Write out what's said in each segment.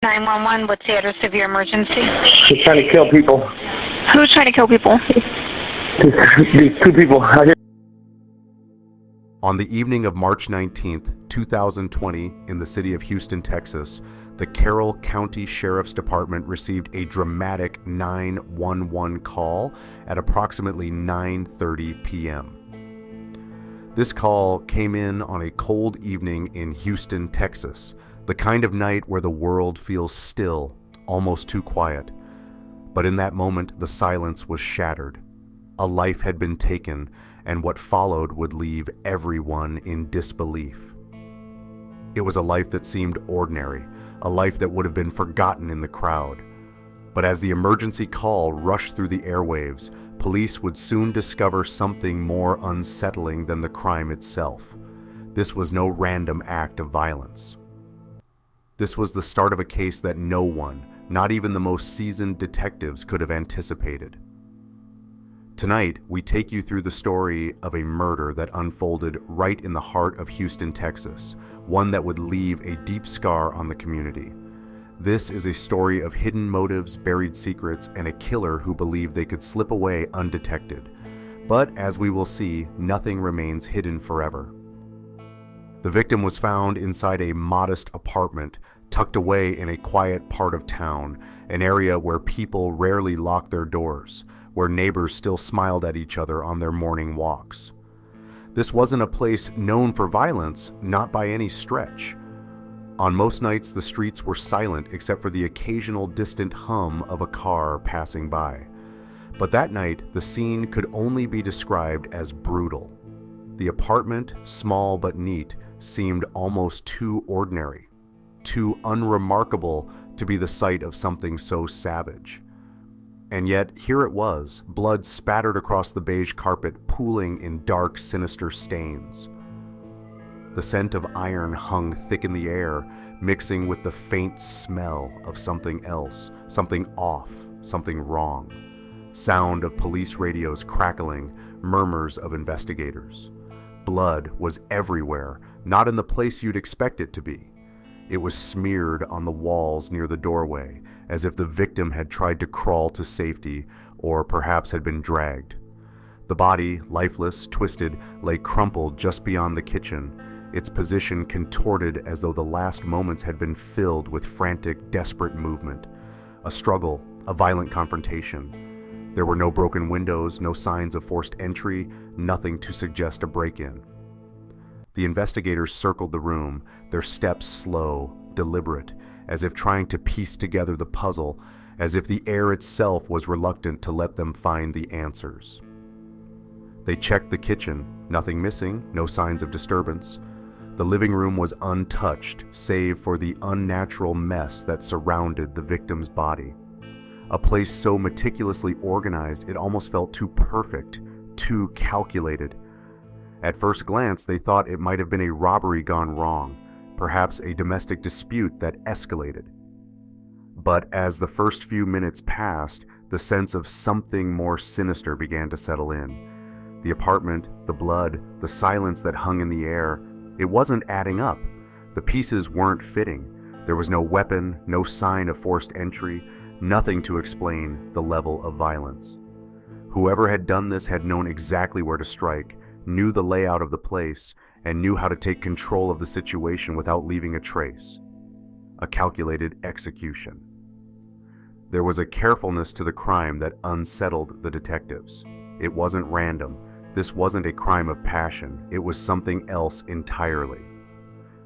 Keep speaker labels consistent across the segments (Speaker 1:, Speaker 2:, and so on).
Speaker 1: 911. What's the address of your emergency?
Speaker 2: He's trying to kill people.
Speaker 1: Who's trying to kill people?
Speaker 2: These two people out here.
Speaker 3: On the evening of March 19th, 2020, in the city of Houston, Texas, the Carroll County Sheriff's Department received a dramatic 911 call at approximately 9:30 p.m. This call came in on a cold evening in Houston, Texas, the kind of night where the world feels still, almost too quiet. But in that moment, the silence was shattered. A life had been taken, and what followed would leave everyone in disbelief. It was a life that seemed ordinary, a life that would have been forgotten in the crowd. But as the emergency call rushed through the airwaves, police would soon discover something more unsettling than the crime itself. This was no random act of violence. This was the start of a case that no one, not even the most seasoned detectives, could have anticipated. Tonight, we take you through the story of a murder that unfolded right in the heart of Houston, Texas, one that would leave a deep scar on the community. This is a story of hidden motives, buried secrets, and a killer who believed they could slip away undetected. But as we will see, nothing remains hidden forever. The victim was found inside a modest apartment, tucked away in a quiet part of town, an area where people rarely lock their doors, where neighbors still smiled at each other on their morning walks. This wasn't a place known for violence, not by any stretch. On most nights, the streets were silent except for the occasional distant hum of a car passing by. But that night, the scene could only be described as brutal. The apartment, small but neat, seemed almost too ordinary, too unremarkable to be the site of something so savage. And yet, here it was, blood spattered across the beige carpet, pooling in dark, sinister stains. The scent of iron hung thick in the air, mixing with the faint smell of something else, something off, something wrong. Sound of police radios crackling, murmurs of investigators. Blood was everywhere, not in the place you'd expect it to be. It was smeared on the walls near the doorway, as if the victim had tried to crawl to safety, or perhaps had been dragged. The body, lifeless, twisted, lay crumpled just beyond the kitchen, its position contorted as though the last moments had been filled with frantic, desperate movement. A struggle, a violent confrontation. There were no broken windows, no signs of forced entry, nothing to suggest a break-in. The investigators circled the room, their steps slow, deliberate, as if trying to piece together the puzzle, as if the air itself was reluctant to let them find the answers. They checked the kitchen, nothing missing, no signs of disturbance. The living room was untouched, save for the unnatural mess that surrounded the victim's body. A place so meticulously organized it almost felt too perfect, too calculated. At first glance, they thought it might have been a robbery gone wrong, perhaps a domestic dispute that escalated. But as the first few minutes passed, the sense of something more sinister began to settle in. The apartment, the blood, the silence that hung in the air, it wasn't adding up. The pieces weren't fitting. There was no weapon, no sign of forced entry, nothing to explain the level of violence. Whoever had done this had known exactly where to strike, knew the layout of the place, and knew how to take control of the situation without leaving a trace. A calculated execution. There was a carefulness to the crime that unsettled the detectives. It wasn't random. This wasn't a crime of passion. It was something else entirely.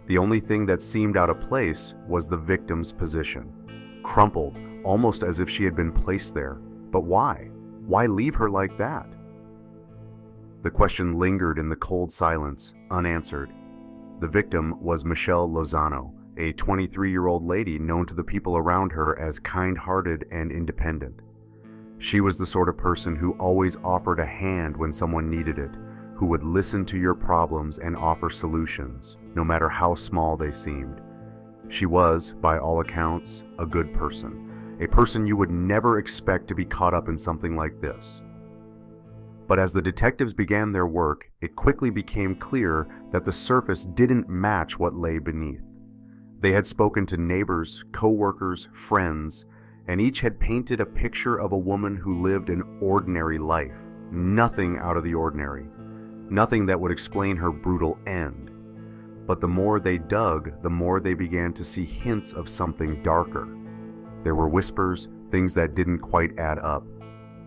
Speaker 3: The only thing that seemed out of place was the victim's position. Crumpled, almost as if she had been placed there. But why? Why leave her like that? The question lingered in the cold silence, unanswered. The victim was Michelle Lozano, a 23-year-old lady known to the people around her as kind-hearted and independent. She was the sort of person who always offered a hand when someone needed it, who would listen to your problems and offer solutions, no matter how small they seemed. She was, by all accounts, a good person, a person you would never expect to be caught up in something like this. But as the detectives began their work, it quickly became clear that the surface didn't match what lay beneath. They had spoken to neighbors, co-workers, friends, and each had painted a picture of a woman who lived an ordinary life, nothing out of the ordinary, nothing that would explain her brutal end. But the more they dug, the more they began to see hints of something darker. There were whispers, things that didn't quite add up,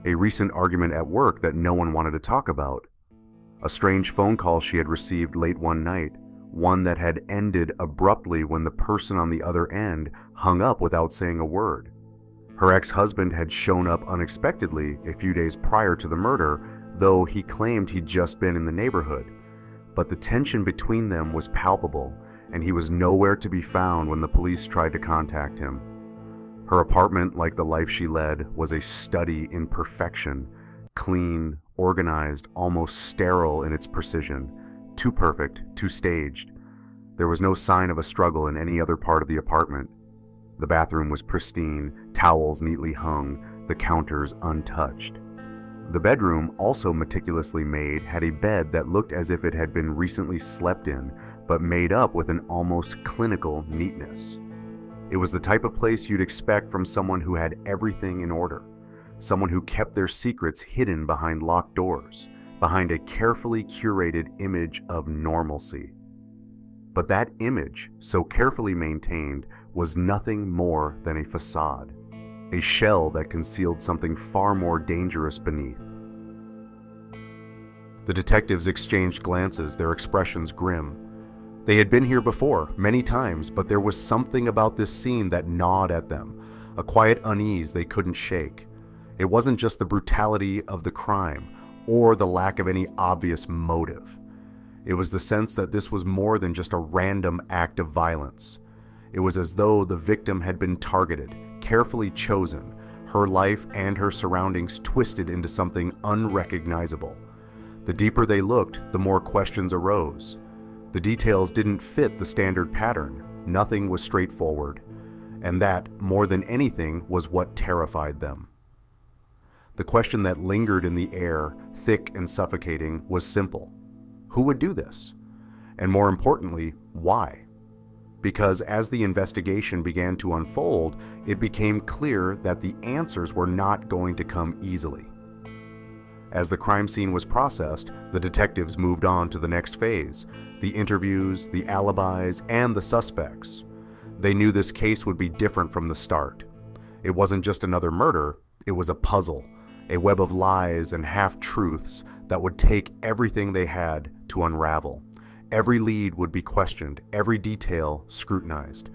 Speaker 3: a recent argument at work that no one wanted to talk about, a strange phone call she had received late one night, one that had ended abruptly when the person on the other end hung up without saying a word. Her ex-husband had shown up unexpectedly a few days prior to the murder, though he claimed he'd just been in the neighborhood. But the tension between them was palpable, and he was nowhere to be found when the police tried to contact him. Her apartment, like the life she led, was a study in perfection, clean, organized, almost sterile in its precision, too perfect, too staged. There was no sign of a struggle in any other part of the apartment. The bathroom was pristine, towels neatly hung, the counters untouched. The bedroom, also meticulously made, had a bed that looked as if it had been recently slept in, but made up with an almost clinical neatness. It was the type of place you'd expect from someone who had everything in order, someone who kept their secrets hidden behind locked doors, behind a carefully curated image of normalcy. But that image, so carefully maintained, was nothing more than a facade, a shell that concealed something far more dangerous beneath. The detectives exchanged glances, their expressions grim. They had been here before, many times, but there was something about this scene that gnawed at them, a quiet unease they couldn't shake. It wasn't just the brutality of the crime, or the lack of any obvious motive. It was the sense that this was more than just a random act of violence. It was as though the victim had been targeted, carefully chosen, her life and her surroundings twisted into something unrecognizable. The deeper they looked, the more questions arose. The details didn't fit the standard pattern. Nothing was straightforward. And that, more than anything, was what terrified them. The question that lingered in the air, thick and suffocating, was simple. Who would do this? And more importantly, why? Because as the investigation began to unfold, it became clear that the answers were not going to come easily. As the crime scene was processed, the detectives moved on to the next phase, the interviews, the alibis, and the suspects. They knew this case would be different from the start. It wasn't just another murder, it was a puzzle, a web of lies and half-truths that would take everything they had to unravel. Every lead would be questioned, every detail scrutinized.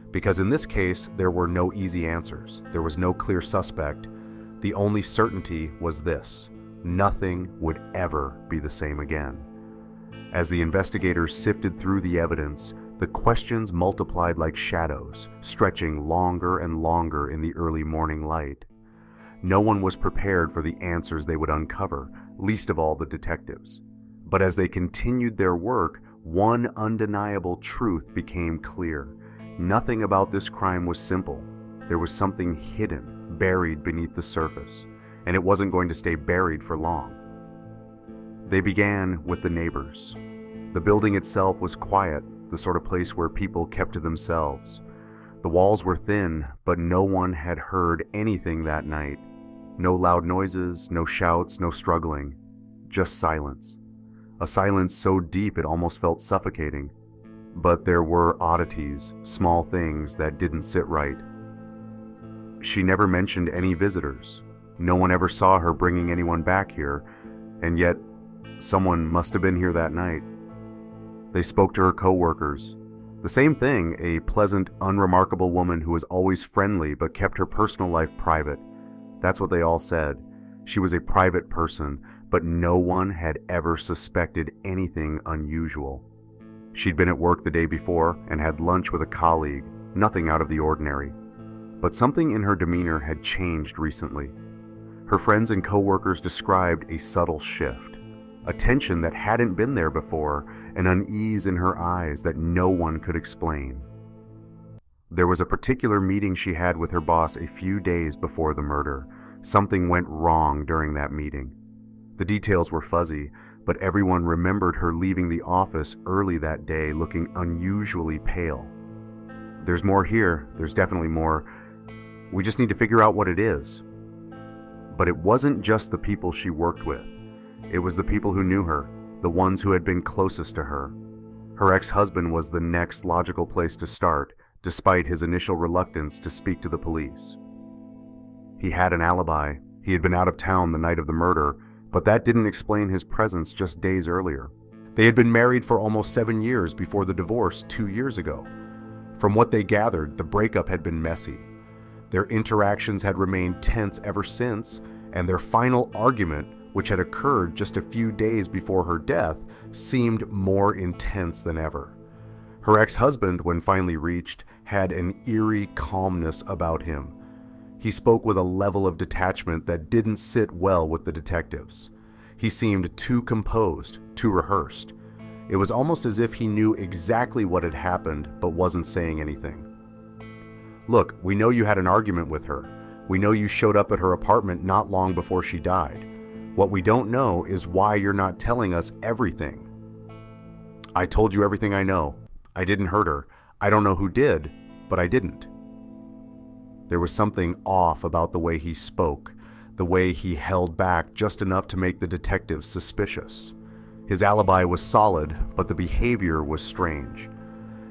Speaker 3: Because in this case, there were no easy answers. There was no clear suspect. The only certainty was this: nothing would ever be the same again. As the investigators sifted through the evidence, the questions multiplied like shadows, stretching longer and longer in the early morning light. No one was prepared for the answers they would uncover, least of all the detectives. But as they continued their work, one undeniable truth became clear. Nothing about this crime was simple. There was something hidden, buried beneath the surface, and it wasn't going to stay buried for long. They began with the neighbors. The building itself was quiet, the sort of place where people kept to themselves. The walls were thin, but no one had heard anything that night. No loud noises, no shouts, no struggling, just silence. A silence so deep it almost felt suffocating. But there were oddities, small things that didn't sit right. She never mentioned any visitors. No one ever saw her bringing anyone back here, and yet someone must have been here that night. They spoke to her co-workers. The same thing, a pleasant, unremarkable woman who was always friendly but kept her personal life private. That's what they all said. She was a private person, but no one had ever suspected anything unusual. She'd been at work the day before and had lunch with a colleague, nothing out of the ordinary. But something in her demeanor had changed recently. Her friends and co-workers described a subtle shift, a tension that hadn't been there before, an unease in her eyes that no one could explain. There was a particular meeting she had with her boss a few days before the murder. Something went wrong during that meeting. The details were fuzzy, but everyone remembered her leaving the office early that day looking unusually pale. There's more here. There's definitely more. We just need to figure out what it is. But it wasn't just the people she worked with. It was the people who knew her, the ones who had been closest to her. Her ex-husband was the next logical place to start, despite his initial reluctance to speak to the police. He had an alibi. He had been out of town the night of the murder, but that didn't explain his presence just days earlier. They had been married for almost 7 years before the divorce 2 years ago. From what they gathered, the breakup had been messy. Their interactions had remained tense ever since, and their final argument, which had occurred just a few days before her death, seemed more intense than ever. Her ex-husband, when finally reached, had an eerie calmness about him. He spoke with a level of detachment that didn't sit well with the detectives. He seemed too composed, too rehearsed. It was almost as if he knew exactly what had happened, but wasn't saying anything. Look, we know you had an argument with her. We know you showed up at her apartment not long before she died. What we don't know is why you're not telling us everything. I told you everything I know. I didn't hurt her. I don't know who did, but I didn't. There was something off about the way he spoke, the way he held back just enough to make the detectives suspicious. His alibi was solid, but the behavior was strange.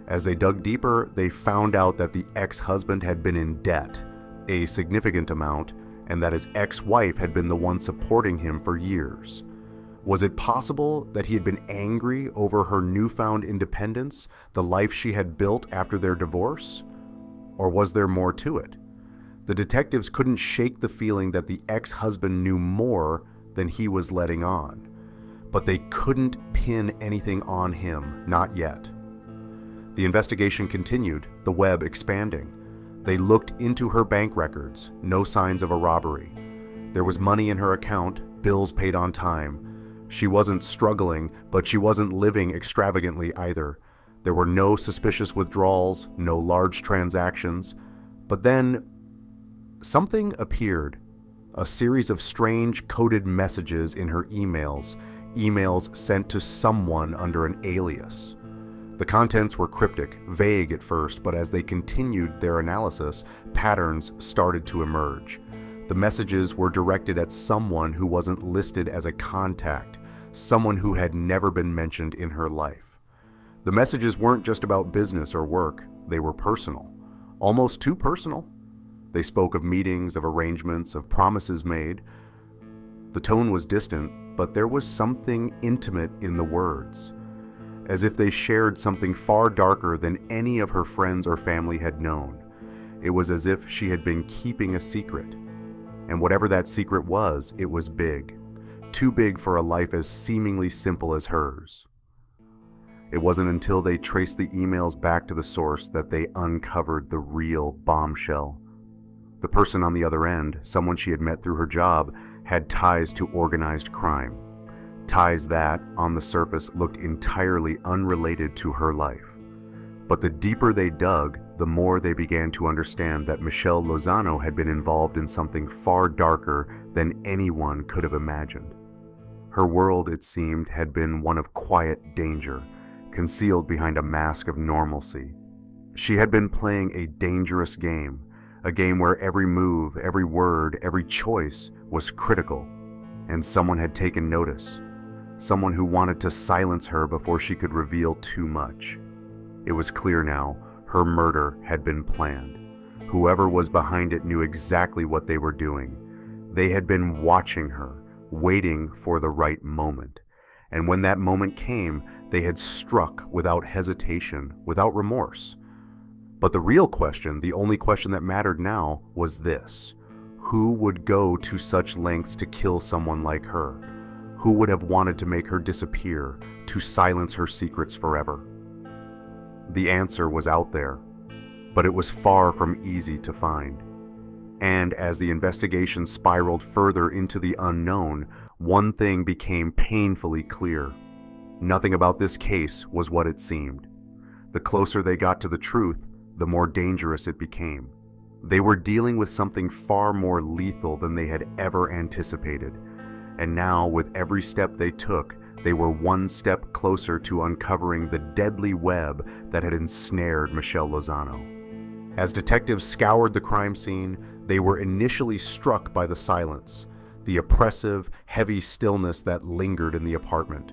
Speaker 3: As they dug deeper, they found out that the ex-husband had been in debt, a significant amount, and that his ex-wife had been the one supporting him for years. Was it possible that he had been angry over her newfound independence, the life she had built after their divorce? Or was there more to it? The detectives couldn't shake the feeling that the ex-husband knew more than he was letting on. But they couldn't pin anything on him, not yet. The investigation continued, the web expanding. They looked into her bank records, no signs of a robbery. There was money in her account, bills paid on time. She wasn't struggling, but she wasn't living extravagantly either. There were no suspicious withdrawals, no large transactions. But then, something appeared. A series of strange coded messages in her emails sent to someone under an alias. The contents were cryptic, vague at first, but as they continued their analysis, patterns started to emerge. The messages were directed at someone who wasn't listed as a contact, someone who had never been mentioned in her life. The messages weren't just about business or work, they were personal, almost too personal. They spoke of meetings, of arrangements, of promises made. The tone was distant, but there was something intimate in the words, as if they shared something far darker than any of her friends or family had known. It was as if she had been keeping a secret. And whatever that secret was, it was big. Too big for a life as seemingly simple as hers. It wasn't until they traced the emails back to the source that they uncovered the real bombshell. The person on the other end, someone she had met through her job, had ties to organized crime. Ties that, on the surface, looked entirely unrelated to her life. But the deeper they dug, the more they began to understand that Michelle Lozano had been involved in something far darker than anyone could have imagined. Her world, it seemed, had been one of quiet danger, concealed behind a mask of normalcy. She had been playing a dangerous game, a game where every move, every word, every choice was critical, and someone had taken notice. Someone who wanted to silence her before she could reveal too much. It was clear now, her murder had been planned. Whoever was behind it knew exactly what they were doing. They had been watching her, waiting for the right moment. And when that moment came, they had struck without hesitation, without remorse. But the real question, the only question that mattered now, was this. Who would go to such lengths to kill someone like her? Who would have wanted to make her disappear, to silence her secrets forever? The answer was out there, but it was far from easy to find. And as the investigation spiraled further into the unknown, one thing became painfully clear. Nothing about this case was what it seemed. The closer they got to the truth, the more dangerous it became. They were dealing with something far more lethal than they had ever anticipated. And now, with every step they took, they were one step closer to uncovering the deadly web that had ensnared Michelle Lozano. As detectives scoured the crime scene, they were initially struck by the silence, the oppressive, heavy stillness that lingered in the apartment.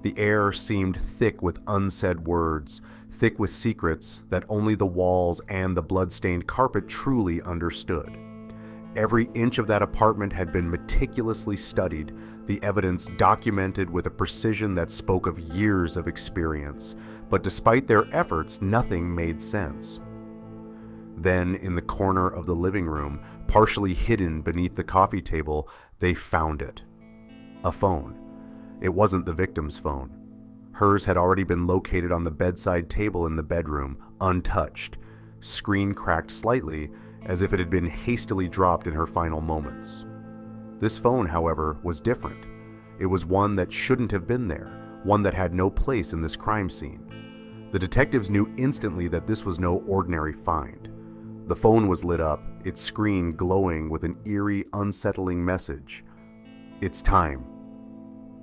Speaker 3: The air seemed thick with unsaid words, thick with secrets that only the walls and the blood-stained carpet truly understood. Every inch of that apartment had been meticulously studied, the evidence documented with a precision that spoke of years of experience, but despite their efforts, nothing made sense. Then, in the corner of the living room, partially hidden beneath the coffee table, they found it. A phone. It wasn't the victim's phone. Hers had already been located on the bedside table in the bedroom, untouched, screen cracked slightly, as if it had been hastily dropped in her final moments. This phone, however, was different. It was one that shouldn't have been there, one that had no place in this crime scene. The detectives knew instantly that this was no ordinary find. The phone was lit up, its screen glowing with an eerie, unsettling message. It's time.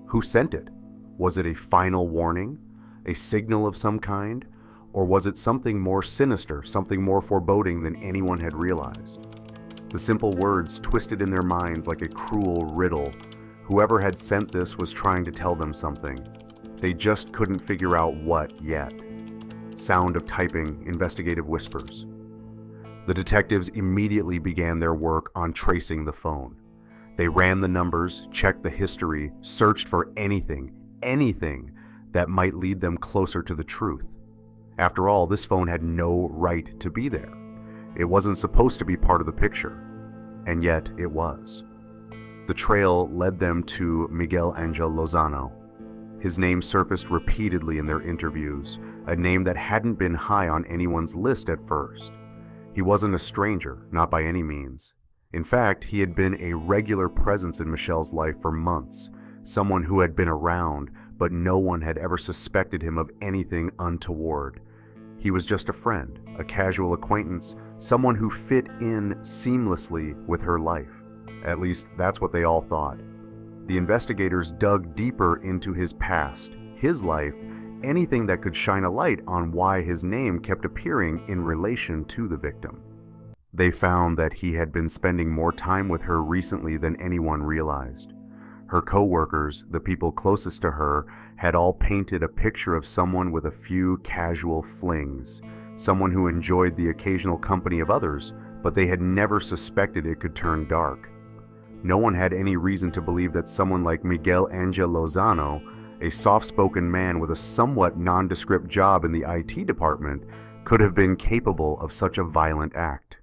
Speaker 3: Who sent it? Was it a final warning? A signal of some kind? Or was it something more sinister, something more foreboding than anyone had realized? The simple words twisted in their minds like a cruel riddle. Whoever had sent this was trying to tell them something. They just couldn't figure out what yet. Sound of typing, investigative whispers. The detectives immediately began their work on tracing the phone. They ran the numbers, checked the history, searched for anything that might lead them closer to the truth. After all, this phone had no right to be there. It wasn't supposed to be part of the picture, and yet it was. The trail led them to Miguel Angel Lozano. His name surfaced repeatedly in their interviews, a name that hadn't been high on anyone's list at first. He wasn't a stranger, not by any means. In fact, he had been a regular presence in Michelle's life for months, someone who had been around, but no one had ever suspected him of anything untoward. He was just a friend, a casual acquaintance, someone who fit in seamlessly with her life. At least, that's what they all thought. The investigators dug deeper into his past, his life, anything that could shine a light on why his name kept appearing in relation to the victim. They found that he had been spending more time with her recently than anyone realized. Her co-workers, the people closest to her, had all painted a picture of someone with a few casual flings, someone who enjoyed the occasional company of others, but they had never suspected it could turn dark. No one had any reason to believe that someone like Miguel Angel Lozano, a soft-spoken man with a somewhat nondescript job in the IT department, could have been capable of such a violent act.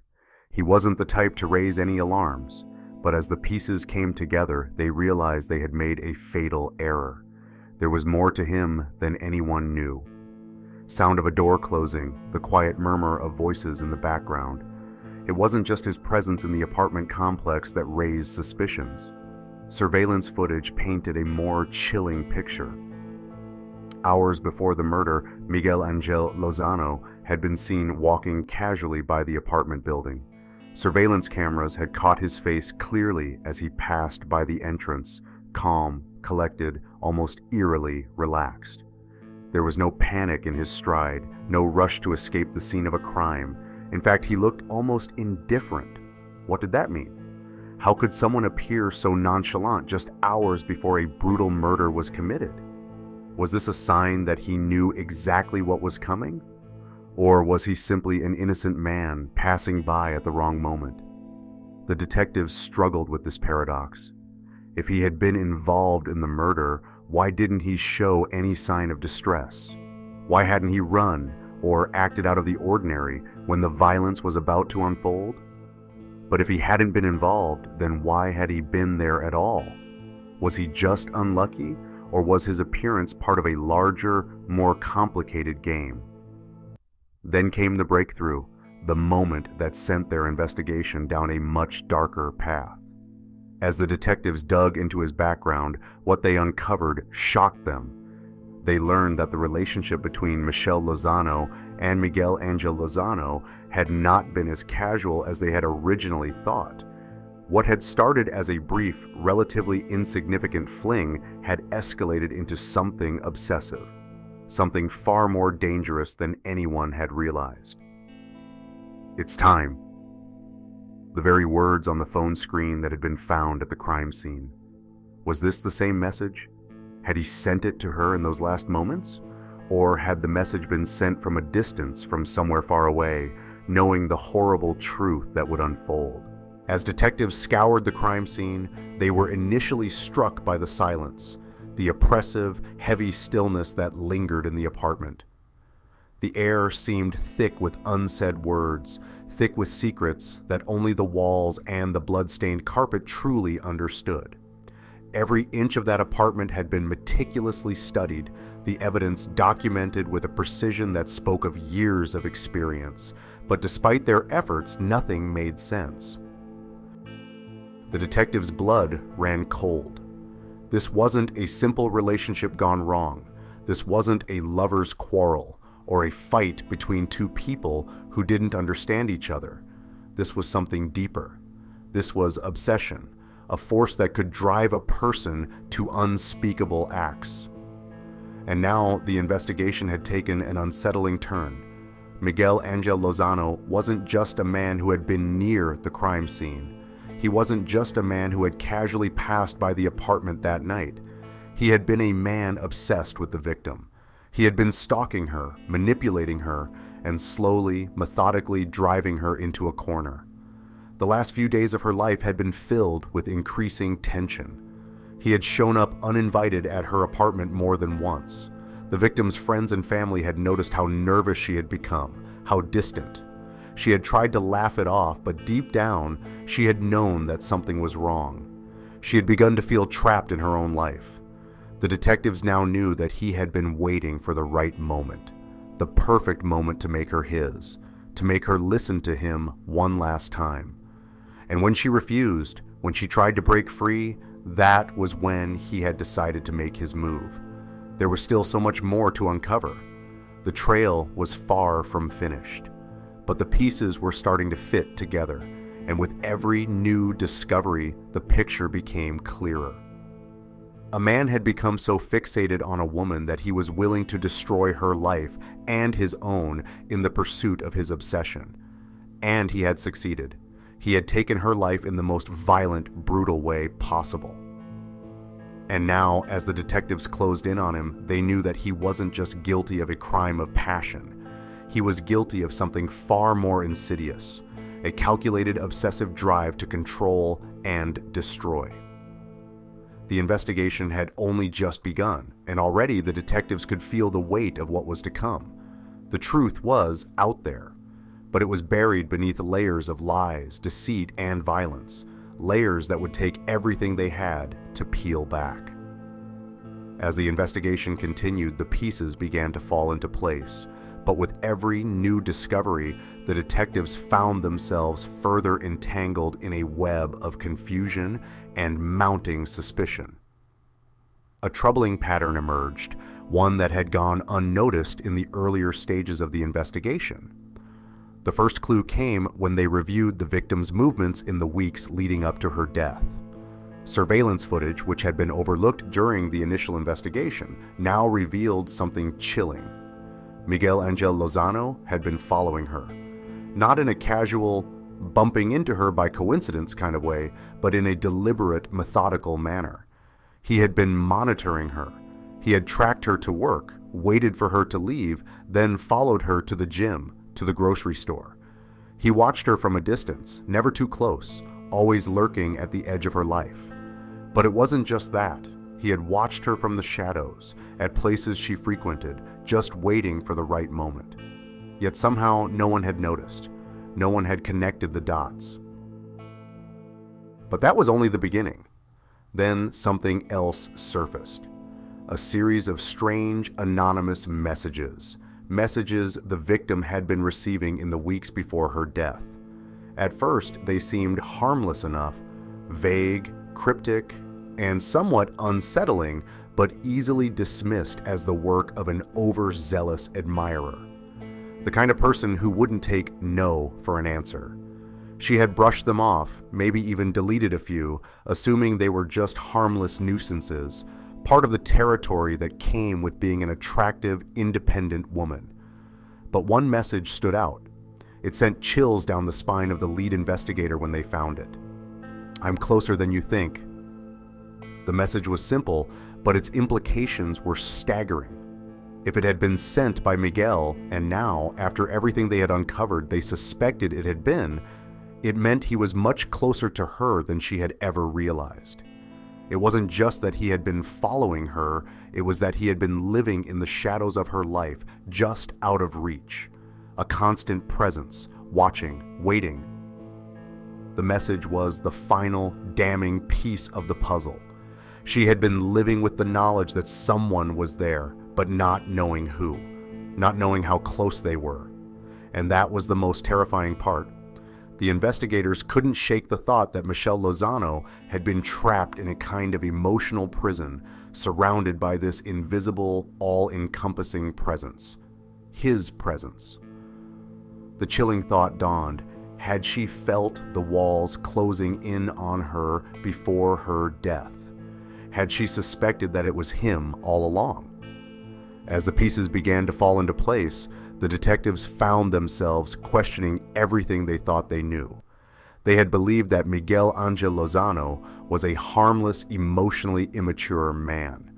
Speaker 3: He wasn't the type to raise any alarms, but as the pieces came together, they realized they had made a fatal error. There was more to him than anyone knew. Sound of a door closing, the quiet murmur of voices in the background. It wasn't just his presence in the apartment complex that raised suspicions. Surveillance footage painted a more chilling picture. Hours before the murder, Miguel Angel Lozano had been seen walking casually by the apartment building. Surveillance cameras had caught his face clearly as he passed by the entrance, calm, collected, almost eerily relaxed. There was no panic in his stride, no rush to escape the scene of a crime. In fact, he looked almost indifferent. What did that mean? How could someone appear so nonchalant just hours before a brutal murder was committed? Was this a sign that he knew exactly what was coming? Or was he simply an innocent man passing by at the wrong moment? The detectives struggled with this paradox. If he had been involved in the murder, why didn't he show any sign of distress? Why hadn't he run or acted out of the ordinary when the violence was about to unfold? But if he hadn't been involved, then why had he been there at all? Was he just unlucky, or was his appearance part of a larger, more complicated game? Then came the breakthrough, the moment that sent their investigation down a much darker path. As the detectives dug into his background, what they uncovered shocked them. They learned that the relationship between Michelle Lozano and Miguel Angel Lozano had not been as casual as they had originally thought. What had started as a brief, relatively insignificant fling had escalated into something obsessive, something far more dangerous than anyone had realized. It's time. The very words on the phone screen that had been found at the crime scene. Was this the same message? Had he sent it to her in those last moments? Or had the message been sent from a distance, from somewhere far away, knowing the horrible truth that would unfold? As detectives scoured the crime scene, they were initially struck by the silence, the oppressive, heavy stillness that lingered in the apartment. The air seemed thick with unsaid words, thick with secrets that only the walls and the blood-stained carpet truly understood. Every inch of that apartment had been meticulously studied, the evidence documented with a precision that spoke of years of experience, but despite their efforts, nothing made sense. The detective's blood ran cold. This wasn't a simple relationship gone wrong. This wasn't a lover's quarrel or a fight between two people who didn't understand each other. This was something deeper. This was obsession, a force that could drive a person to unspeakable acts. And now the investigation had taken an unsettling turn. Miguel Angel Lozano wasn't just a man who had been near the crime scene. He wasn't just a man who had casually passed by the apartment that night. He had been a man obsessed with the victim. He had been stalking her, manipulating her, and slowly, methodically driving her into a corner. The last few days of her life had been filled with increasing tension. He had shown up uninvited at her apartment more than once. The victim's friends and family had noticed how nervous she had become, how distant. She had tried to laugh it off, but deep down, she had known that something was wrong. She had begun to feel trapped in her own life. The detectives now knew that he had been waiting for the right moment, the perfect moment to make her his, to make her listen to him one last time. And when she refused, when she tried to break free, that was when he had decided to make his move. There was still so much more to uncover. The trail was far from finished, but the pieces were starting to fit together, and with every new discovery, the picture became clearer. A man had become so fixated on a woman that he was willing to destroy her life and his own in the pursuit of his obsession. And he had succeeded. He had taken her life in the most violent, brutal way possible. And now, as the detectives closed in on him, they knew that he wasn't just guilty of a crime of passion. He was guilty of something far more insidious, a calculated obsessive drive to control and destroy. The investigation had only just begun, and already the detectives could feel the weight of what was to come. The truth was out there, but it was buried beneath layers of lies, deceit, and violence, layers that would take everything they had to peel back. As the investigation continued, the pieces began to fall into place, but with every new discovery, the detectives found themselves further entangled in a web of confusion and mounting suspicion. A troubling pattern emerged, one that had gone unnoticed in the earlier stages of the investigation. The first clue came when they reviewed the victim's movements in the weeks leading up to her death. Surveillance footage, which had been overlooked during the initial investigation, now revealed something chilling. Miguel Angel Lozano had been following her, not in a casual, bumping into her by coincidence kind of way, but in a deliberate, methodical manner. He had been monitoring her. He had tracked her to work, waited for her to leave, then followed her to the gym, to the grocery store. He watched her from a distance, never too close, always lurking at the edge of her life. But it wasn't just that. He had watched her from the shadows, at places she frequented, just waiting for the right moment. Yet somehow no one had noticed. No one had connected the dots. But that was only the beginning. Then something else surfaced. A series of strange, anonymous messages. Messages the victim had been receiving in the weeks before her death. At first, they seemed harmless enough, vague, cryptic, and somewhat unsettling, but easily dismissed as the work of an overzealous admirer. The kind of person who wouldn't take no for an answer. She had brushed them off, maybe even deleted a few, assuming they were just harmless nuisances, part of the territory that came with being an attractive, independent woman. But one message stood out. It sent chills down the spine of the lead investigator when they found it. "I'm closer than you think." The message was simple, but its implications were staggering. If it had been sent by Miguel, and now, after everything they had uncovered, they suspected it had been, it meant he was much closer to her than she had ever realized. It wasn't just that he had been following her, it was that he had been living in the shadows of her life, just out of reach. A constant presence, watching, waiting. The message was the final, damning piece of the puzzle. She had been living with the knowledge that someone was there, but not knowing who, not knowing how close they were. And that was the most terrifying part. The investigators couldn't shake the thought that Michelle Lozano had been trapped in a kind of emotional prison, surrounded by this invisible, all-encompassing presence. His presence. The chilling thought dawned. Had she felt the walls closing in on her before her death? Had she suspected that it was him all along? As the pieces began to fall into place, the detectives found themselves questioning everything they thought they knew. They had believed that Miguel Angel Lozano was a harmless, emotionally immature man.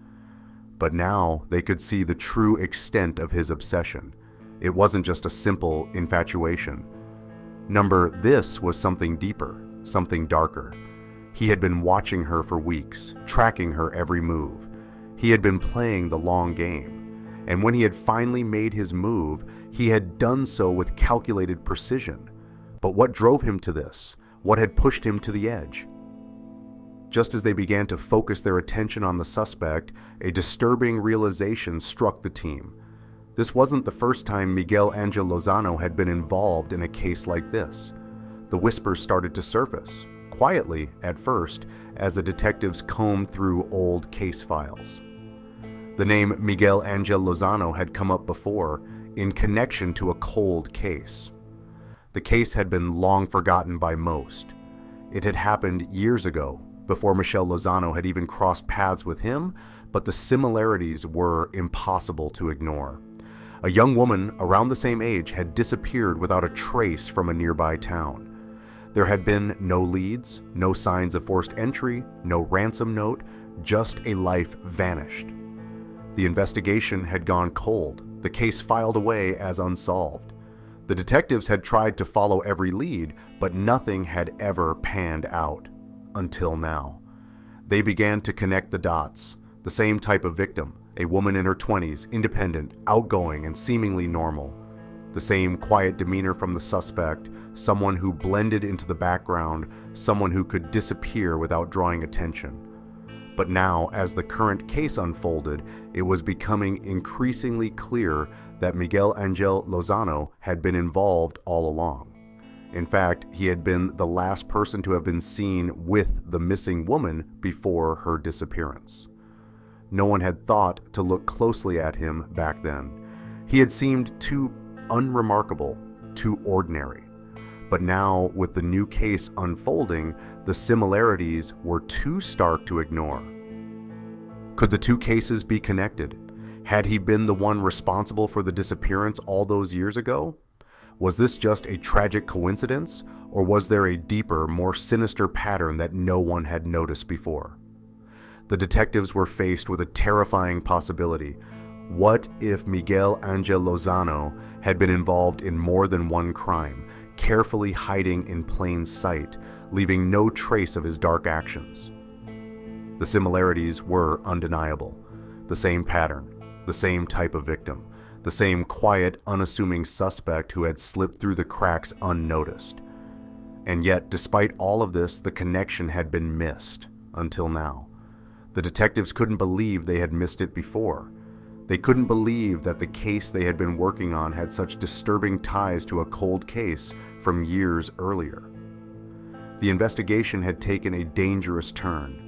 Speaker 3: But now they could see the true extent of his obsession. It wasn't just a simple infatuation. This was something deeper, something darker. He had been watching her for weeks, tracking her every move. He had been playing the long game. And when he had finally made his move, he had done so with calculated precision. But what drove him to this? What had pushed him to the edge? Just as they began to focus their attention on the suspect, a disturbing realization struck the team. This wasn't the first time Miguel Angel Lozano had been involved in a case like this. The whispers started to surface, quietly at first, as the detectives combed through old case files. The name Miguel Angel Lozano had come up before, in connection to a cold case. The case had been long forgotten by most. It had happened years ago, before Michelle Lozano had even crossed paths with him, but the similarities were impossible to ignore. A young woman around the same age had disappeared without a trace from a nearby town. There had been no leads, no signs of forced entry, no ransom note, just a life vanished. The investigation had gone cold, the case filed away as unsolved. The detectives had tried to follow every lead, but nothing had ever panned out. Until now. They began to connect the dots. The same type of victim, a woman in her 20s, independent, outgoing, and seemingly normal. The same quiet demeanor from the suspect, someone who blended into the background, someone who could disappear without drawing attention. But now, as the current case unfolded, it was becoming increasingly clear that Miguel Angel Lozano had been involved all along. In fact, he had been the last person to have been seen with the missing woman before her disappearance. No one had thought to look closely at him back then. He had seemed too unremarkable, too ordinary. But now, with the new case unfolding, the similarities were too stark to ignore. Could the two cases be connected? Had he been the one responsible for the disappearance all those years ago? Was this just a tragic coincidence, or was there a deeper, more sinister pattern that no one had noticed before? The detectives were faced with a terrifying possibility. What if Miguel Angel Lozano had been involved in more than one crime, carefully hiding in plain sight, leaving no trace of his dark actions? The similarities were undeniable. The same pattern, the same type of victim, the same quiet, unassuming suspect who had slipped through the cracks unnoticed. And yet, despite all of this, the connection had been missed, until now. The detectives couldn't believe they had missed it before. They couldn't believe that the case they had been working on had such disturbing ties to a cold case from years earlier. The investigation had taken a dangerous turn.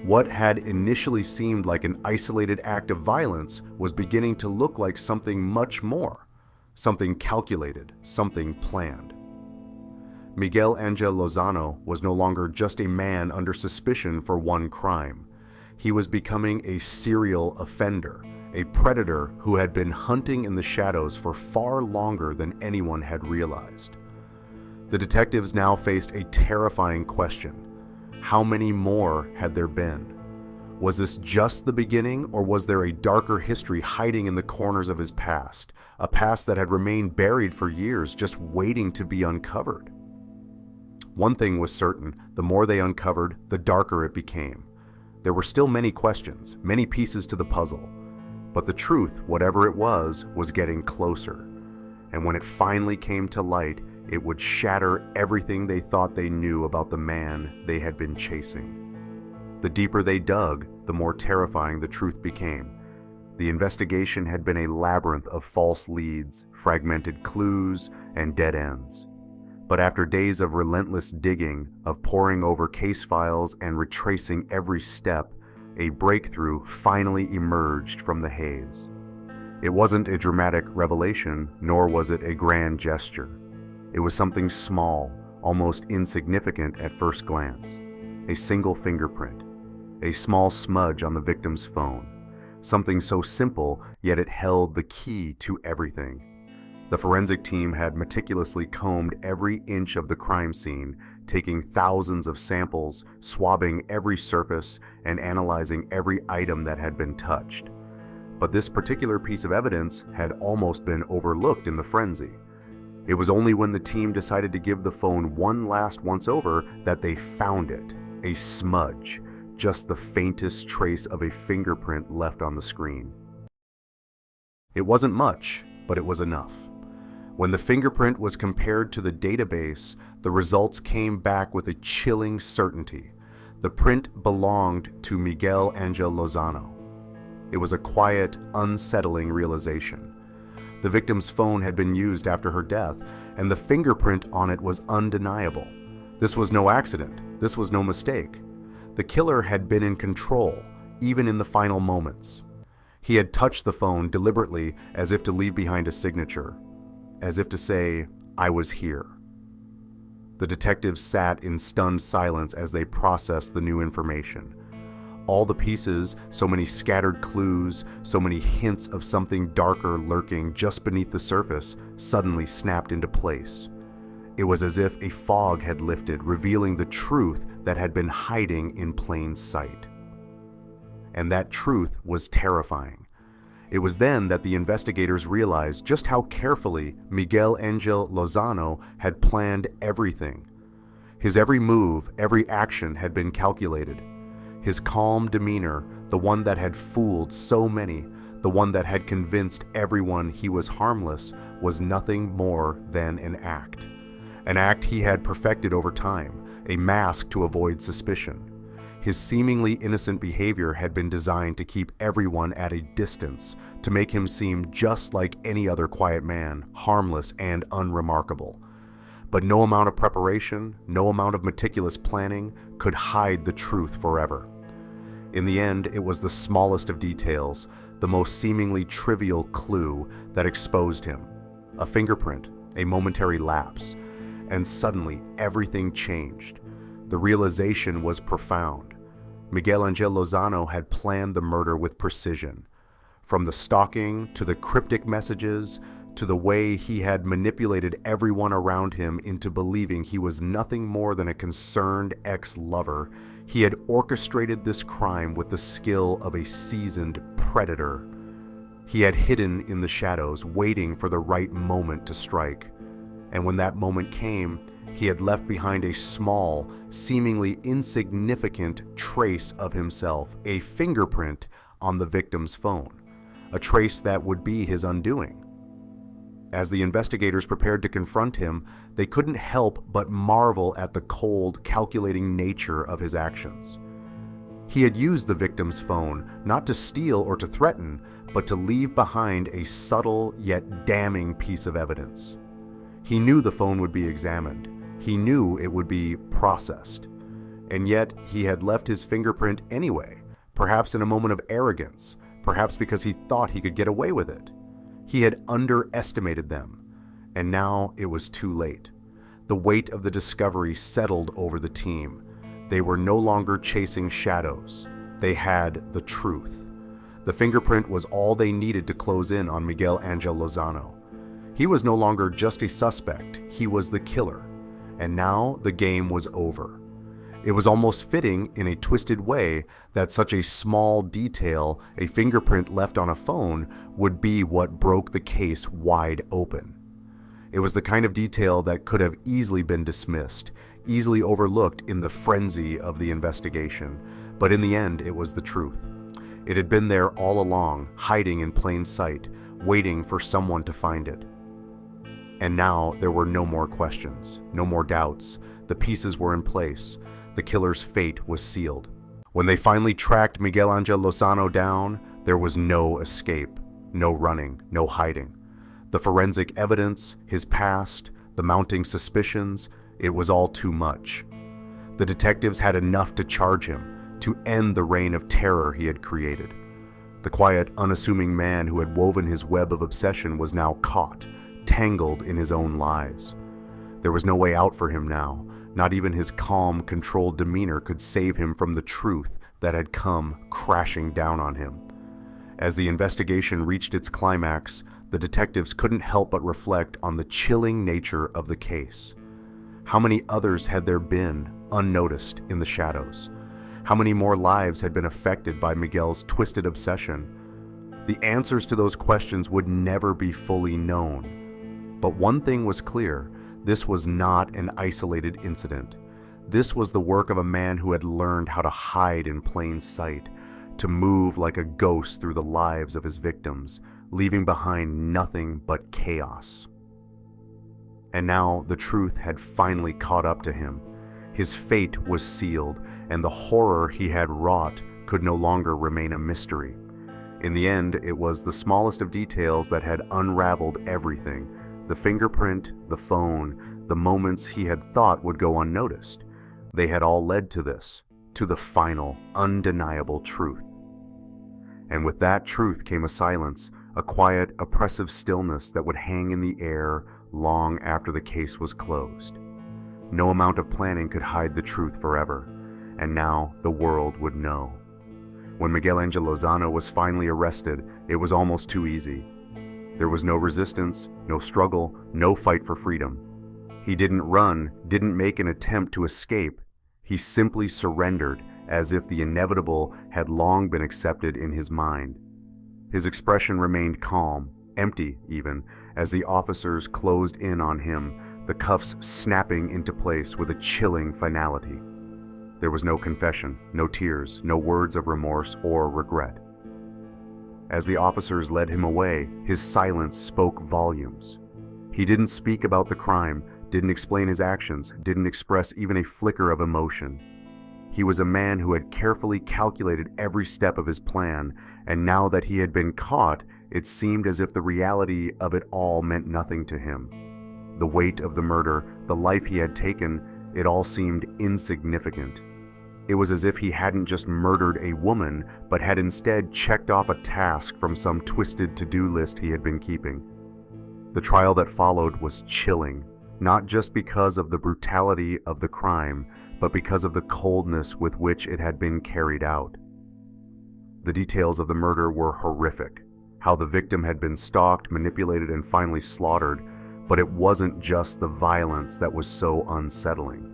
Speaker 3: What had initially seemed like an isolated act of violence was beginning to look like something much more, something calculated, something planned. Miguel Angel Lozano was no longer just a man under suspicion for one crime. He was becoming a serial offender, a predator who had been hunting in the shadows for far longer than anyone had realized. The detectives now faced a terrifying question. How many more had there been? Was this just the beginning, or was there a darker history hiding in the corners of his past, a past that had remained buried for years, just waiting to be uncovered? One thing was certain: the more they uncovered, the darker it became. There were still many questions, many pieces to the puzzle, but the truth, whatever it was getting closer. And when it finally came to light, it would shatter everything they thought they knew about the man they had been chasing. The deeper they dug, the more terrifying the truth became. The investigation had been a labyrinth of false leads, fragmented clues, and dead ends. But after days of relentless digging, of poring over case files and retracing every step, a breakthrough finally emerged from the haze. It wasn't a dramatic revelation, nor was it a grand gesture. It was something small, almost insignificant at first glance. A single fingerprint, a small smudge on the victim's phone. Something so simple, yet it held the key to everything. The forensic team had meticulously combed every inch of the crime scene, taking thousands of samples, swabbing every surface, and analyzing every item that had been touched. But this particular piece of evidence had almost been overlooked in the frenzy. It was only when the team decided to give the phone one last once-over that they found it, a smudge, just the faintest trace of a fingerprint left on the screen. It wasn't much, but it was enough. When the fingerprint was compared to the database, the results came back with a chilling certainty. The print belonged to Miguel Angel Lozano. It was a quiet, unsettling realization. The victim's phone had been used after her death, and the fingerprint on it was undeniable. This was no accident. This was no mistake. The killer had been in control, even in the final moments. He had touched the phone deliberately, as if to leave behind a signature, as if to say, "I was here." The detectives sat in stunned silence as they processed the new information. All the pieces, so many scattered clues, so many hints of something darker lurking just beneath the surface, suddenly snapped into place. It was as if a fog had lifted, revealing the truth that had been hiding in plain sight. And that truth was terrifying. It was then that the investigators realized just how carefully Miguel Angel Lozano had planned everything. His every move, every action had been calculated. His calm demeanor, the one that had fooled so many, the one that had convinced everyone he was harmless, was nothing more than an act. An act he had perfected over time, a mask to avoid suspicion. His seemingly innocent behavior had been designed to keep everyone at a distance, to make him seem just like any other quiet man, harmless and unremarkable. But no amount of preparation, no amount of meticulous planning could hide the truth forever. In the end, it was the smallest of details, the most seemingly trivial clue that exposed him. A fingerprint, a momentary lapse, and suddenly everything changed. The realization was profound. Miguel Angel Lozano had planned the murder with precision. From the stalking, to the cryptic messages, to the way he had manipulated everyone around him into believing he was nothing more than a concerned ex-lover, he had orchestrated this crime with the skill of a seasoned predator. He had hidden in the shadows, waiting for the right moment to strike. And when that moment came, he had left behind a small, seemingly insignificant trace of himself, a fingerprint on the victim's phone, a trace that would be his undoing. As the investigators prepared to confront him, they couldn't help but marvel at the cold, calculating nature of his actions. He had used the victim's phone not to steal or to threaten, but to leave behind a subtle yet damning piece of evidence. He knew the phone would be examined. He knew it would be processed. And yet he had left his fingerprint anyway, perhaps in a moment of arrogance, perhaps because he thought he could get away with it. He had underestimated them, and now it was too late. The weight of the discovery settled over the team. They were no longer chasing shadows. They had the truth. The fingerprint was all they needed to close in on Miguel Angel Lozano. He was no longer just a suspect, he was the killer. And now the game was over. It was almost fitting in a twisted way that such a small detail, a fingerprint left on a phone, would be what broke the case wide open. It was the kind of detail that could have easily been dismissed, easily overlooked in the frenzy of the investigation, but in the end it was the truth. It had been there all along, hiding in plain sight, waiting for someone to find it. And now there were no more questions, no more doubts. The pieces were in place. The killer's fate was sealed. When they finally tracked Miguel Angel Lozano down, there was no escape, no running, no hiding. The forensic evidence, his past, the mounting suspicions, it was all too much. The detectives had enough to charge him, to end the reign of terror he had created. The quiet, unassuming man who had woven his web of obsession was now caught, tangled in his own lies. There was no way out for him now. Not even his calm, controlled demeanor could save him from the truth that had come crashing down on him. As the investigation reached its climax, the detectives couldn't help but reflect on the chilling nature of the case. How many others had there been, unnoticed, in the shadows? How many more lives had been affected by Miguel's twisted obsession? The answers to those questions would never be fully known. But one thing was clear. This was not an isolated incident. This was the work of a man who had learned how to hide in plain sight, to move like a ghost through the lives of his victims, leaving behind nothing but chaos. And now the truth had finally caught up to him. His fate was sealed, and the horror he had wrought could no longer remain a mystery. In the end, it was the smallest of details that had unraveled everything. The fingerprint, the phone, the moments he had thought would go unnoticed. They had all led to this, to the final, undeniable truth. And with that truth came a silence, a quiet, oppressive stillness that would hang in the air long after the case was closed. No amount of planning could hide the truth forever, and now the world would know. When Miguel Angel Lozano was finally arrested, it was almost too easy. There was no resistance, no struggle, no fight for freedom. He didn't run, didn't make an attempt to escape. He simply surrendered, as if the inevitable had long been accepted in his mind. His expression remained calm, empty even, as the officers closed in on him, the cuffs snapping into place with a chilling finality. There was no confession, no tears, no words of remorse or regret. As the officers led him away, his silence spoke volumes. He didn't speak about the crime, didn't explain his actions, didn't express even a flicker of emotion. He was a man who had carefully calculated every step of his plan, and now that he had been caught, it seemed as if the reality of it all meant nothing to him. The weight of the murder, the life he had taken, it all seemed insignificant. It was as if he hadn't just murdered a woman, but had instead checked off a task from some twisted to-do list he had been keeping. The trial that followed was chilling, not just because of the brutality of the crime, but because of the coldness with which it had been carried out. The details of the murder were horrific, how the victim had been stalked, manipulated, and finally slaughtered, but it wasn't just the violence that was so unsettling.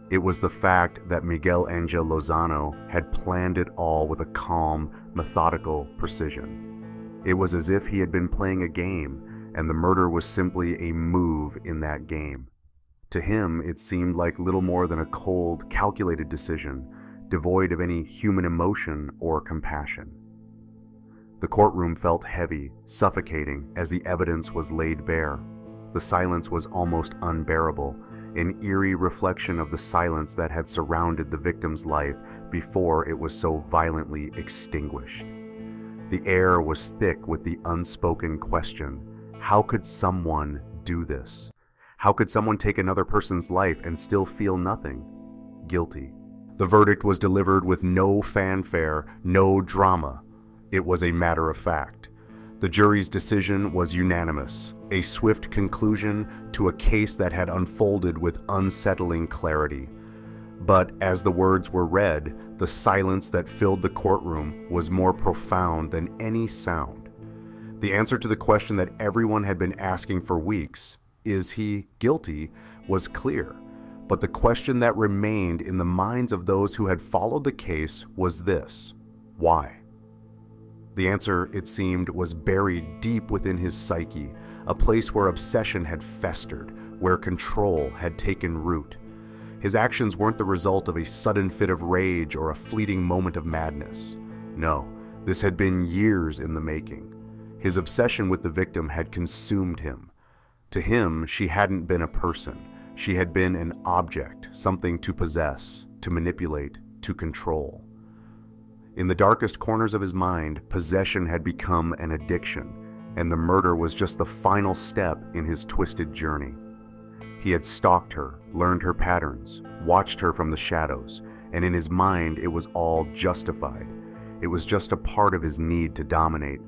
Speaker 3: It was the fact that Miguel Angel Lozano had planned it all with a calm, methodical precision. It was as if he had been playing a game, and the murder was simply a move in that game. To him, it seemed like little more than a cold, calculated decision, devoid of any human emotion or compassion. The courtroom felt heavy, suffocating, as the evidence was laid bare. The silence was almost unbearable, an eerie reflection of the silence that had surrounded the victim's life before it was so violently extinguished. The air was thick with the unspoken question, how could someone do this? How could someone take another person's life and still feel nothing? Guilty. The verdict was delivered with no fanfare, no drama. It was a matter of fact. The jury's decision was unanimous, a swift conclusion to a case that had unfolded with unsettling clarity. But as the words were read, the silence that filled the courtroom was more profound than any sound. The answer to the question that everyone had been asking for weeks, is he guilty, was clear. But the question that remained in the minds of those who had followed the case was this: why? The answer, it seemed, was buried deep within his psyche, a place where obsession had festered, where control had taken root. His actions weren't the result of a sudden fit of rage or a fleeting moment of madness. No, this had been years in the making. His obsession with the victim had consumed him. To him, she hadn't been a person. She had been an object, something to possess, to manipulate, to control. In the darkest corners of his mind, possession had become an addiction, and the murder was just the final step in his twisted journey. He had stalked her, learned her patterns, watched her from the shadows, and in his mind it was all justified. It was just a part of his need to dominate.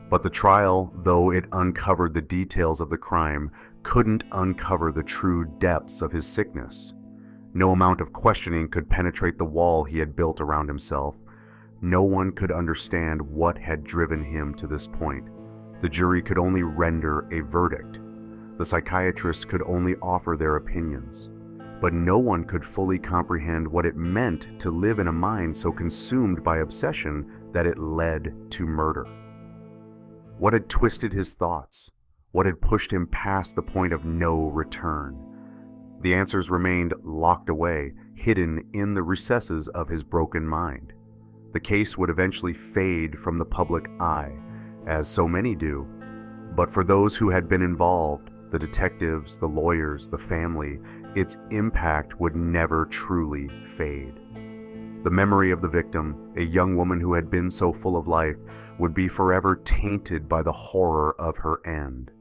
Speaker 3: But the trial, though it uncovered the details of the crime, couldn't uncover the true depths of his sickness. No amount of questioning could penetrate the wall he had built around himself. No one could understand what had driven him to this point. The jury could only render a verdict. The psychiatrists could only offer their opinions. But no one could fully comprehend what it meant to live in a mind so consumed by obsession that it led to murder. What had twisted his thoughts? What had pushed him past the point of no return? The answers remained locked away, hidden in the recesses of his broken mind. The case would eventually fade from the public eye, as so many do. But for those who had been involved, the detectives, the lawyers, the family, its impact would never truly fade. The memory of the victim, a young woman who had been so full of life, would be forever tainted by the horror of her end.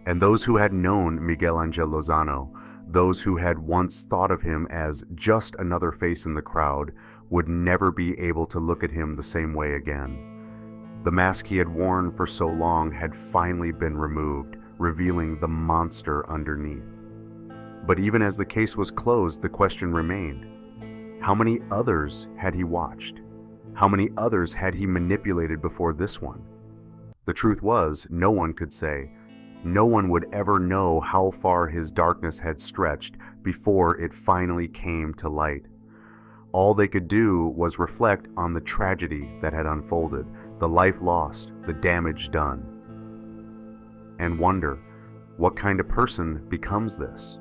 Speaker 3: And those who had known Miguel Angel Lozano, those who had once thought of him as just another face in the crowd, would never be able to look at him the same way again. The mask he had worn for so long had finally been removed, revealing the monster underneath. But even as the case was closed, the question remained: how many others had he watched? How many others had he manipulated before this one? The truth was, no one could say. No one would ever know how far his darkness had stretched before it finally came to light. All they could do was reflect on the tragedy that had unfolded, the life lost, the damage done, and wonder, what kind of person becomes this?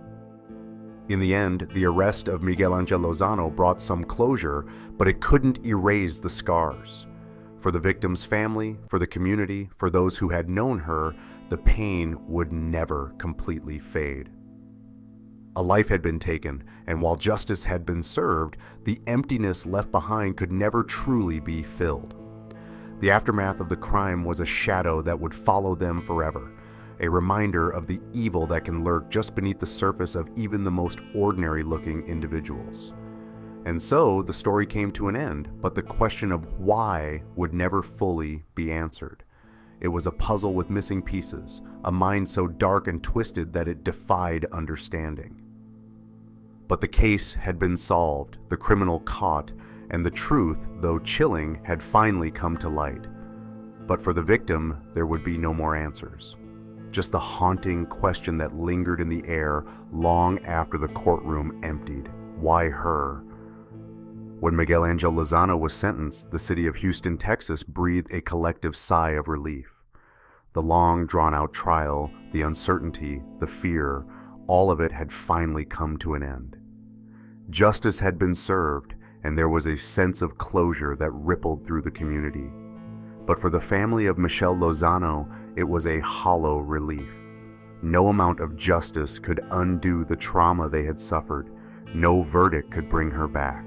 Speaker 3: In the end, the arrest of Miguel Angel Lozano brought some closure, but it couldn't erase the scars. For the victim's family, for the community, for those who had known her, the pain would never completely fade. A life had been taken, and while justice had been served, the emptiness left behind could never truly be filled. The aftermath of the crime was a shadow that would follow them forever, a reminder of the evil that can lurk just beneath the surface of even the most ordinary-looking individuals. And so the story came to an end, but the question of why would never fully be answered. It was a puzzle with missing pieces, a mind so dark and twisted that it defied understanding. But the case had been solved, the criminal caught, and the truth, though chilling, had finally come to light. But for the victim, there would be no more answers. Just the haunting question that lingered in the air long after the courtroom emptied. Why her? When Miguel Angel Lozano was sentenced, the city of Houston, Texas breathed a collective sigh of relief. The long drawn-out trial, the uncertainty, the fear, all of it had finally come to an end. Justice had been served, and there was a sense of closure that rippled through the community. But for the family of Michelle Lozano, it was a hollow relief. No amount of justice could undo the trauma they had suffered. No verdict could bring her back.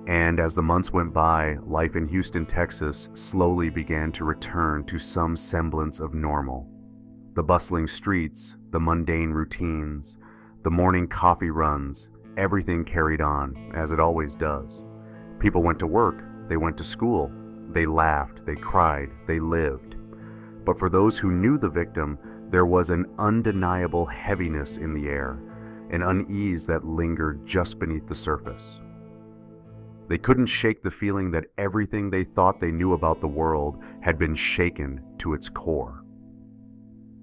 Speaker 3: And as the months went by, life in Houston, Texas slowly began to return to some semblance of normal. The bustling streets, the mundane routines, the morning coffee runs, everything carried on, as it always does. People went to work, they went to school, they laughed, they cried, they lived. But for those who knew the victim, there was an undeniable heaviness in the air, an unease that lingered just beneath the surface. They couldn't shake the feeling that everything they thought they knew about the world had been shaken to its core.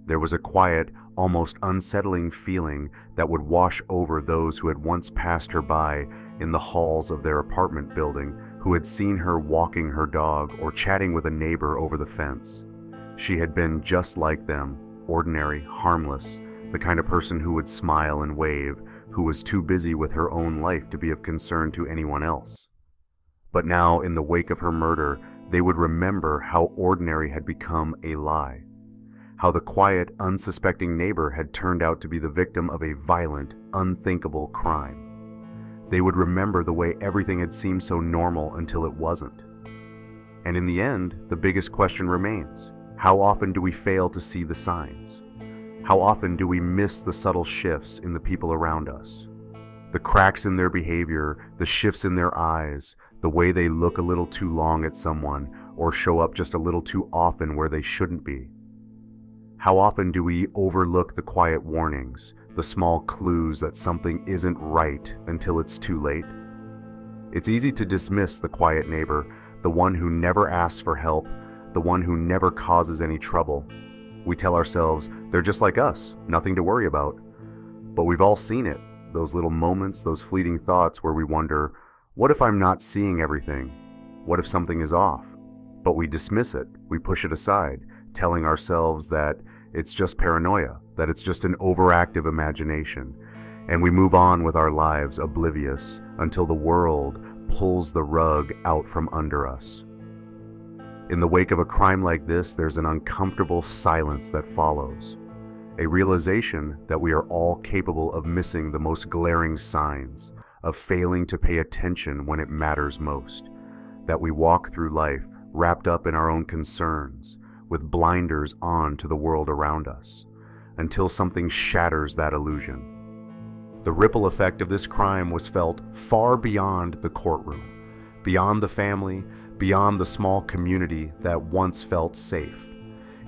Speaker 3: There was a quiet, almost unsettling feeling that would wash over those who had once passed her by in the halls of their apartment building, who had seen her walking her dog or chatting with a neighbor over the fence. She had been just like them, ordinary, harmless, the kind of person who would smile and wave, who was too busy with her own life to be of concern to anyone else. But now, in the wake of her murder, they would remember how ordinary had become a lie, how the quiet, unsuspecting neighbor had turned out to be the victim of a violent, unthinkable crime. They would remember the way everything had seemed so normal until it wasn't. And in the end, the biggest question remains: how often do we fail to see the signs? How often do we miss the subtle shifts in the people around us? The cracks in their behavior, the shifts in their eyes, the way they look a little too long at someone or show up just a little too often where they shouldn't be. How often do we overlook the quiet warnings, the small clues that something isn't right until it's too late? It's easy to dismiss the quiet neighbor, the one who never asks for help, the one who never causes any trouble. We tell ourselves, they're just like us, nothing to worry about. But we've all seen it, those little moments, those fleeting thoughts where we wonder, what if I'm not seeing everything? What if something is off? But we dismiss it, we push it aside, telling ourselves that it's just paranoia, that it's just an overactive imagination, and we move on with our lives oblivious until the world pulls the rug out from under us. In the wake of a crime like this, there's an uncomfortable silence that follows, a realization that we are all capable of missing the most glaring signs, of failing to pay attention when it matters most, that we walk through life wrapped up in our own concerns, with blinders on to the world around us, until something shatters that illusion. The ripple effect of this crime was felt far beyond the courtroom, beyond the family, beyond the small community that once felt safe.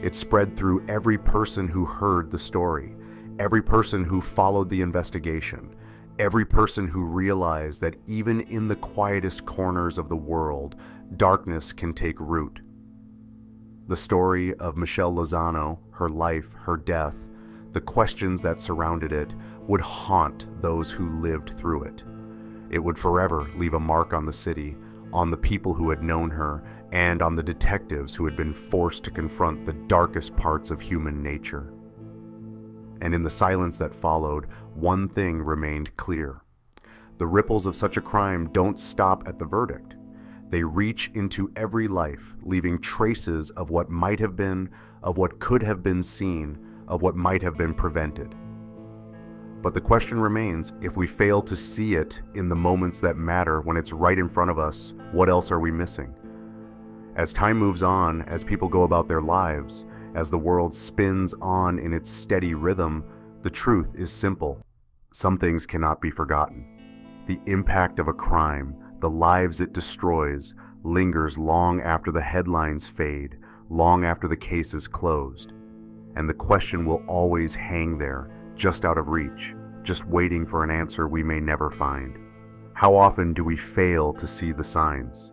Speaker 3: It spread through every person who heard the story, every person who followed the investigation, every person who realized that even in the quietest corners of the world, darkness can take root. The story of Michelle Lozano, her life, her death, the questions that surrounded it, would haunt those who lived through it. It would forever leave a mark on the city, on the people who had known her, and on the detectives who had been forced to confront the darkest parts of human nature. And in the silence that followed, one thing remained clear. The ripples of such a crime don't stop at the verdict. They reach into every life, leaving traces of what might have been, of what could have been seen, of what might have been prevented. But the question remains, if we fail to see it in the moments that matter when it's right in front of us, what else are we missing? As time moves on, as people go about their lives, as the world spins on in its steady rhythm, the truth is simple. Some things cannot be forgotten. The impact of a crime, the lives it destroys, lingers long after the headlines fade, long after the case is closed. And the question will always hang there, just out of reach, just waiting for an answer we may never find. How often do we fail to see the signs?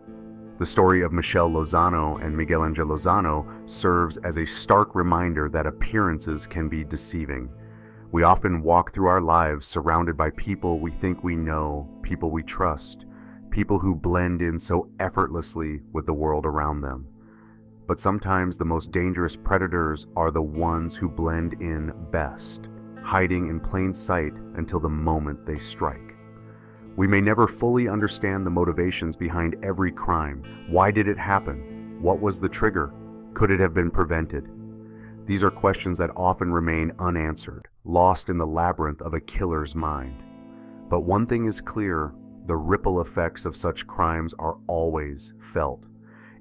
Speaker 3: The story of Michelle Lozano and Miguel Angel Lozano serves as a stark reminder that appearances can be deceiving. We often walk through our lives surrounded by people we think we know, people we trust, people who blend in so effortlessly with the world around them. But sometimes the most dangerous predators are the ones who blend in best, hiding in plain sight until the moment they strike. We may never fully understand the motivations behind every crime. Why did it happen? What was the trigger? Could it have been prevented? These are questions that often remain unanswered, lost in the labyrinth of a killer's mind. But one thing is clear, the ripple effects of such crimes are always felt.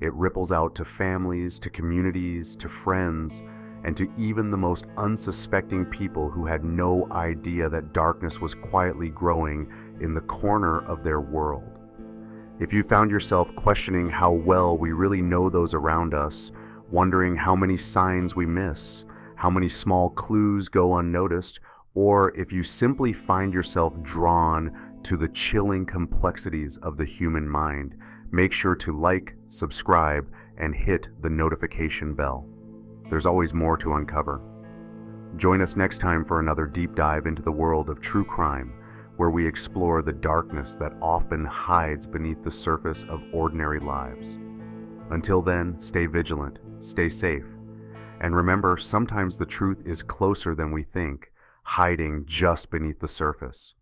Speaker 3: It ripples out to families, to communities, to friends, and to even the most unsuspecting people who had no idea that darkness was quietly growing in the corner of their world. If you found yourself questioning how well we really know those around us, wondering how many signs we miss, how many small clues go unnoticed, or if you simply find yourself drawn to the chilling complexities of the human mind, make sure to like, subscribe, and hit the notification bell. There's always more to uncover. Join us next time for another deep dive into the world of true crime, where we explore the darkness that often hides beneath the surface of ordinary lives. Until then, stay vigilant, stay safe, and remember, sometimes the truth is closer than we think, hiding just beneath the surface.